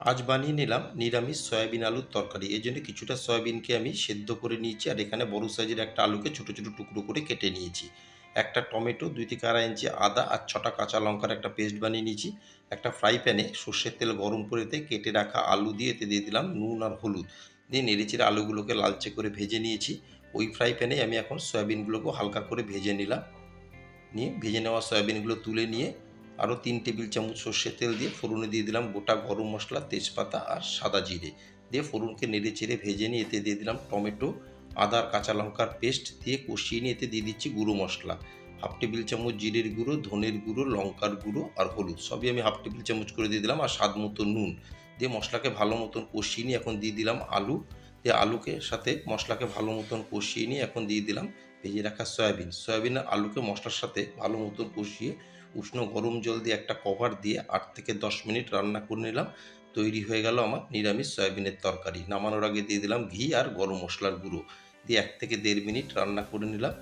আজ বানিয়ে নিলাম নিরামিষ সয়াবিন আলুর তরকারি। এজন্য কিছুটা সয়াবিনকে আমি সেদ্ধ করে নিয়েছি, আর এখানে বড় সাইজের একটা আলুকে ছোট, ছোট টুকরো করে কেটে নিয়েছি। একটা টমেটো, ২ থেকে ২.৫ ইঞ্চি আদা আর ৬ টা কাঁচা লঙ্কার একটা পেস্ট বানিয়ে নিয়েছি। একটা ফ্রাই প্যানে সর্ষের তেল গরম করে এতে কেটে রাখা আলু দিয়ে এতে দিয়ে দিলাম নুন আর হলুদ। দিয়ে নেড়েচেড়ে আলুগুলোকে লালচে করে ভেজে নিয়েছি। ওই ফ্রাই প্যানেই আমি এখন সয়াবিনগুলোকেও হালকা করে ভেজে নিলাম। নিয়ে ভেজে নেওয়া সয়াবিনগুলো তুলে নিয়ে আরও ৩ টেবিল চামচ সর্ষের তেল দিয়ে ফোড়নে দিয়ে দিলাম গোটা গরম মশলা, তেজপাতা আর সাদা জিরে। দিয়ে ফোড়নকে নেড়ে চেড়ে ভেজে নিয়ে এতে দিয়ে দিলাম টমেটো, আদা আর কাঁচা লঙ্কার পেস্ট দিয়ে কষিয়ে নিয়ে এতে দিয়ে দিচ্ছি গুঁড়ো মশলা। হাফ টেবিল চামচ জিরের গুঁড়ো, ধনের গুঁড়ো, লঙ্কার গুঁড়ো আর হলুদ সবই আমি হাফ টেবিল চামচ করে দিয়ে দিলাম, আর স্বাদ মতো নুন। দিয়ে মশলাকে ভালো মতন কষিয়ে নিয়ে এখন দিয়ে দিলাম আলু। দিয়ে আলুকে সাথে মশলাকে ভালো মতন কষিয়ে নিয়ে এখন দিয়ে দিলাম ভেজে রাখা সয়াবিন। সয়াবিন আর আলুকে মশলার সাথে ভালো মতন কষিয়ে উষ্ণ গরম জল দিয়ে একটা কভার দিয়ে ৮ থেকে ১০ মিনিট রান্না করে নিলাম। তৈরি হয়ে গেল আমার নিরামিষ সয়াবিনের তরকারি। নামানোর আগে দিয়ে দিলাম ঘি আর গরম মশলার গুঁড়ো। দিয়ে ১ থেকে ১.৫ মিনিট রান্না করে নিলাম।